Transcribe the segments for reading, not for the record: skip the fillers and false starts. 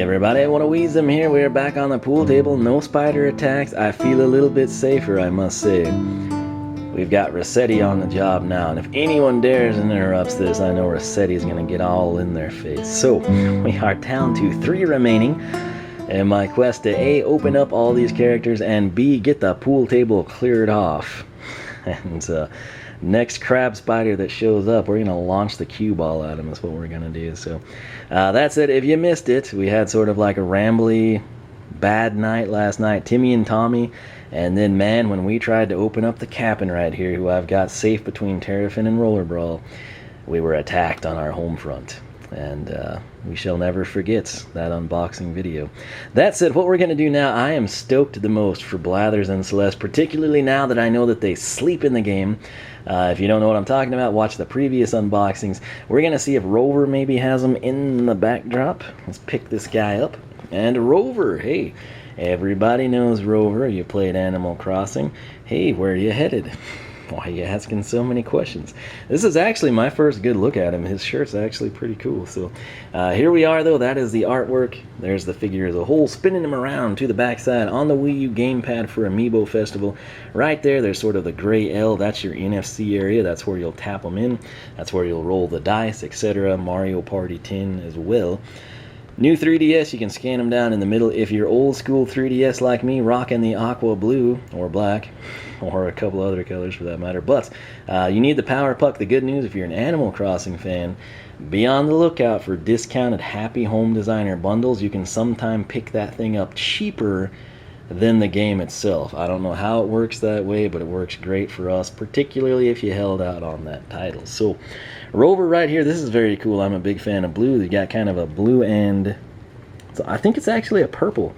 everybody, Wall of Wiisdom here. We're back on the pool table. No spider attacks. I feel a little bit safer, I must say. We've got Rossetti on the job now, and if anyone dares and interrupts this, I know Rossetti's gonna get all in their face. So, we are down to 3 remaining in my quest to A, open up all these characters, and B, get the pool table cleared off. And next crab spider that shows up, we're going to launch the cue ball at him. That's what we're going to do. So that's it. If you missed it, we had sort of like a rambly bad night last night, Timmy and Tommy. And then, man, when we tried to open up the Cap'n right here, who I've got safe between Terrafin and Roller Brawl, we were attacked on our home front. And we shall never forget that unboxing video. That said, what we're going to do now, I am stoked the most for Blathers and Celeste, particularly now that I know that they sleep in the game. If you don't know what I'm talking about, watch the previous unboxings. We're going to see if Rover maybe has them in the backdrop. Let's pick this guy up. And Rover, hey, everybody knows Rover. You played Animal Crossing. Hey, where are you headed? Why are you asking so many questions? This is actually my first good look at him. His shirt's actually pretty cool. So here we are, though. That is the artwork. There's the figure as a whole, spinning him around to the backside on the Wii U gamepad for Amiibo Festival. Right there, there's sort of the gray L. That's your NFC area. That's where you'll tap them in. That's where you'll roll the dice, etc. Mario Party 10 as well. New 3DS, you can scan them down in the middle. If you're old school 3DS like me, rocking the aqua blue or black, or a couple other colors for that matter. But you need the Power Puck. The good news, if you're an Animal Crossing fan, be on the lookout for discounted Happy Home Designer bundles. You can sometime pick that thing up cheaper than the game itself. I don't know how it works that way, but it works great for us, particularly if you held out on that title. So Rover right here, this is very cool. I'm a big fan of blue. You got kind of a blue and so I think it's actually a purple.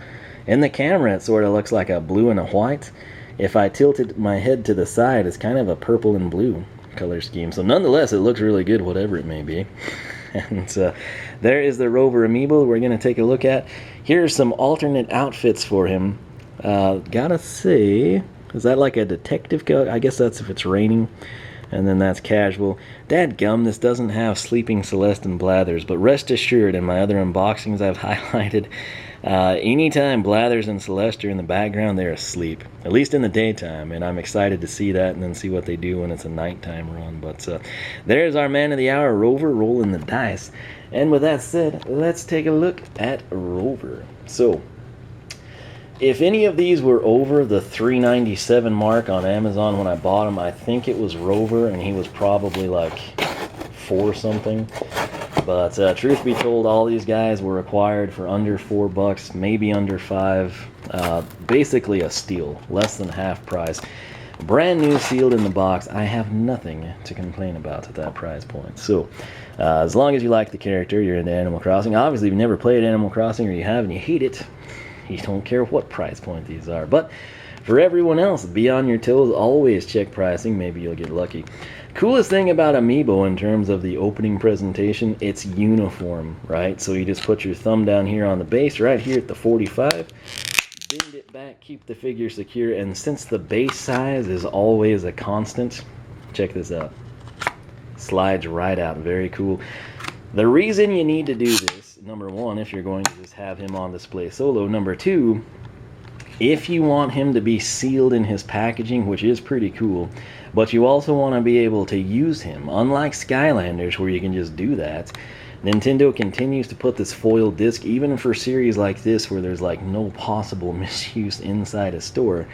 In the camera, it sort of looks like a blue and a white. If I tilted my head to the side, it's kind of a purple and blue color scheme. So nonetheless, it looks really good, whatever it may be. And there is the Rover amiibo we're going to take a look at. Here's some alternate outfits for him. Gotta say, is that like a detective coat? I guess that's if it's raining. And then that's casual. Dadgum, this doesn't have Sleeping Celeste and Blathers, but rest assured, in my other unboxings I've highlighted, anytime Blathers and Celeste are in the background, they're asleep, at least in the daytime, and I'm excited to see that and then see what they do when it's a nighttime run. But there's our man of the hour, Rover, rolling the dice. And with that said, let's take a look at Rover. So, if any of these were over the $3.97 mark on Amazon when I bought them, I think it was Rover, and he was probably like $4 something. But truth be told, all these guys were acquired for under $4, maybe under $5. Basically a steal, less than half price. Brand new, sealed in the box. I have nothing to complain about at that price point. So, as long as you like the character, you're into Animal Crossing. Obviously, if you've never played Animal Crossing or you have and you hate it, you don't care what price point these are. But for everyone else, be on your toes. Always check pricing. Maybe you'll get lucky. Coolest thing about Amiibo in terms of the opening presentation, it's uniform, right? So you just put your thumb down here on the base, right here at the 45. Bend it back, keep the figure secure. And since the base size is always a constant, check this out. Slides right out. Very cool. The reason you need to do this, number one, if you're going to just have him on display solo. Number two, if you want him to be sealed in his packaging, which is pretty cool, but you also want to be able to use him. Unlike Skylanders, where you can just do that, Nintendo continues to put this foil disc, even for series like this, where there's like no possible misuse inside a store.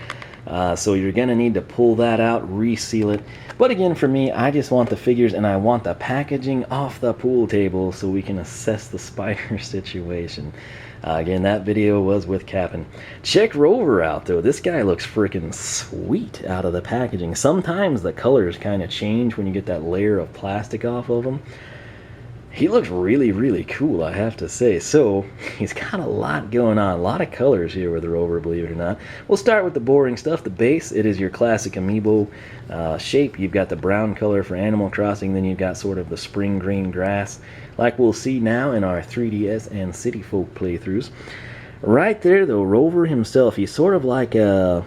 So you're going to need to pull that out, reseal it. But again, for me, I just want the figures and I want the packaging off the pool table so we can assess the spider situation. Again, that video was with Cap'n. Check Rover out, though. This guy looks freaking sweet out of the packaging. Sometimes the colors kind of change when you get that layer of plastic off of him. He looks really, really cool, I have to say. So, he's got a lot going on. A lot of colors here with the Rover, believe it or not. We'll start with the boring stuff. The base, it is your classic Amiibo shape. You've got the brown color for Animal Crossing. Then you've got sort of the spring green grass, like we'll see now in our 3DS and City Folk playthroughs. Right there, though, Rover himself, he's sort of like a...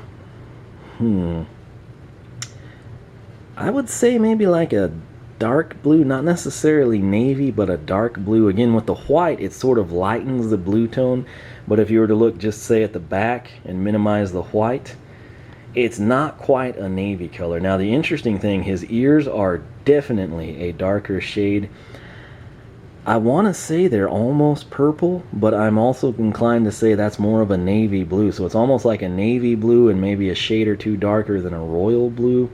I would say maybe like a dark blue, not necessarily navy, but a dark blue. Again, with the white, it sort of lightens the blue tone, but if you were to look just say at the back and minimize the white, it's not quite a navy color. Now the interesting thing, his ears are definitely a darker shade. I want to say they're almost purple, but I'm also inclined to say that's more of a navy blue. So it's almost like a navy blue and maybe a shade or two darker than a royal blue.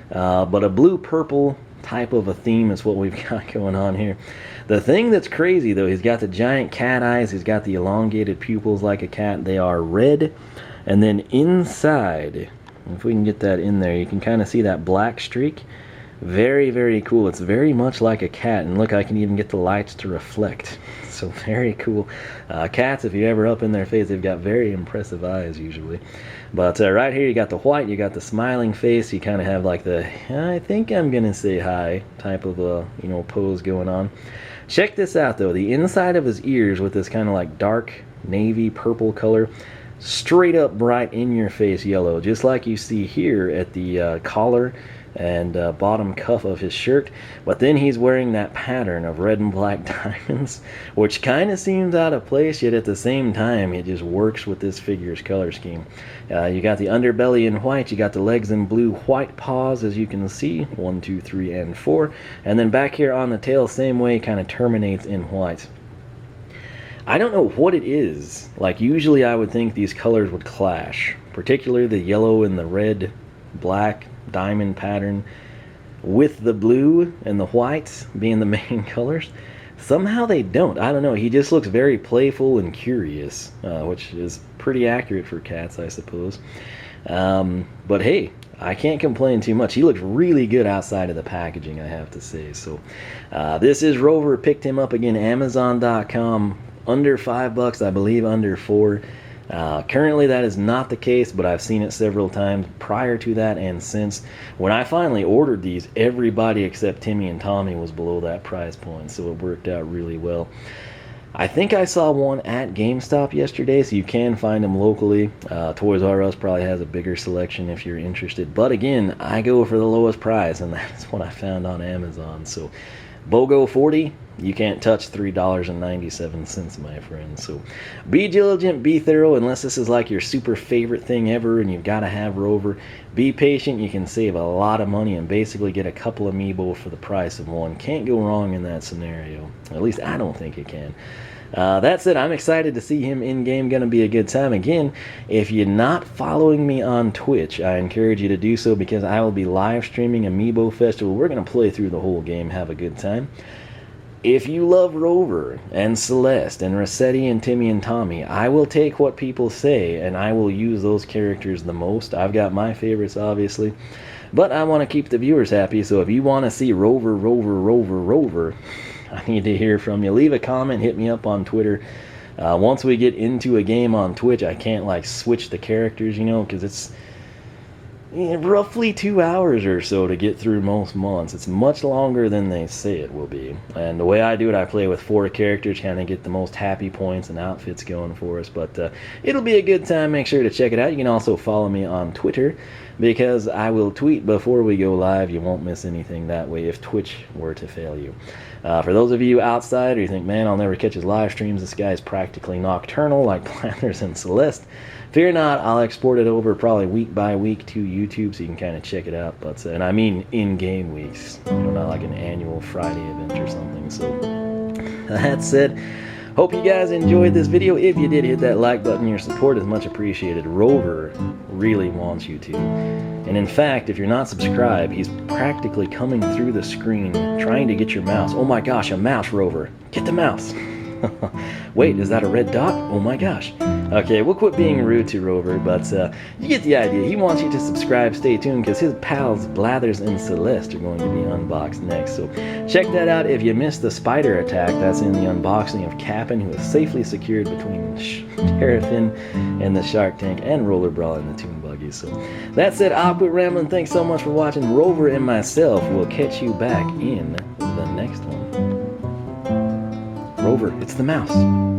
But a blue-purple type of a theme is what we've got going on here. The thing that's crazy, though, he's got the giant cat eyes. He's got the elongated pupils like a cat. They are red. And then inside, if we can get that in there, you can kind of see that black streak. Very, very cool. It's very much like a cat, and look, I can even get the lights to reflect. So very cool. Cats, if you're ever up in their face, they've got very impressive eyes usually. But right here you got the white, you got the smiling face, you kind of have like the I think I'm gonna say hi type of a pose going on. Check this out though, the inside of his ears with this kind of like dark navy purple color, straight up bright in your face yellow, just like you see here at the collar and bottom cuff of his shirt. But then he's wearing that pattern of red and black diamonds, which kind of seems out of place, yet at the same time it just works with this figure's color scheme. You got the underbelly in white, you got the legs in blue, white paws as you can see, 1, 2, 3, and 4, and then back here on the tail, same way, kind of terminates in white. I don't know what it is. Like usually I would think these colors would clash, particularly the yellow and the red black diamond pattern with the blue and the white being the main colors. Somehow they don't. I don't know. He just looks very playful and curious, which is pretty accurate for cats, I suppose. But hey, I can't complain too much. He looks really good outside of the packaging, I have to say. So this is Rover. Picked him up again, Amazon.com. Under $5, I believe under $4. Currently that is not the case, but I've seen it several times prior to that and since. When I finally ordered these, everybody except Timmy and Tommy was below that price point, so it worked out really well. I think I saw one at GameStop yesterday, so you can find them locally. Toys R Us probably has a bigger selection if you're interested, but again, I go for the lowest price, and that's what I found on Amazon. So BOGO 40, you can't touch $3.97, my friend. So be diligent, be thorough, unless this is like your super favorite thing ever and you've got to have Rover. Be patient, you can save a lot of money and basically get a couple amiibo for the price of one. Can't go wrong in that scenario. At least I don't think it can. That said, I'm excited to see him in-game. Gonna be a good time. Again, if you're not following me on Twitch, I encourage you to do so because I will be live streaming Amiibo Festival. We're gonna play through the whole game, have a good time. If you love Rover and Celeste and Rossetti and Timmy and Tommy, I will take what people say and I will use those characters the most. I've got my favorites, obviously, but I want to keep the viewers happy, so if you want to see Rover, I need to hear from you. Leave a comment, hit me up on Twitter. Once we get into a game on Twitch, I can't like switch the characters, because it's roughly 2 hours or so to get through most months. It's much longer than they say it will be. And the way I do it, I play with 4 characters, kind of get the most happy points and outfits going for us. But it'll be a good time. Make sure to check it out. You can also follow me on Twitter because I will tweet before we go live. You won't miss anything that way if Twitch were to fail you. For those of you outside who think, man, I'll never catch his live streams, this guy's practically nocturnal like Planners and Celeste, fear not, I'll export it over probably week by week to YouTube so you can kind of check it out. But and I mean in-game weeks, not like an annual Friday event or something. So that said, hope you guys enjoyed this video. If you did, hit that like button. Your support is much appreciated. Rover really wants you to. And in fact, if you're not subscribed, he's practically coming through the screen trying to get your mouse. Oh my gosh, a mouse, Rover. Get the mouse. Wait, is that a red dot? Oh my gosh. Okay, we'll quit being rude to Rover, but you get the idea. He wants you to subscribe. Stay tuned because his pals Blathers and Celeste are going to be unboxed next. So check that out. If you missed the spider attack, that's in the unboxing of Cap'n, who is safely secured between Terrafin and the Shark Tank and Roller Brawl in the Toon Buggy. So that said, I'll quit rambling. Thanks so much for watching. Rover and myself will catch you back in the next one. Rover, it's the mouse.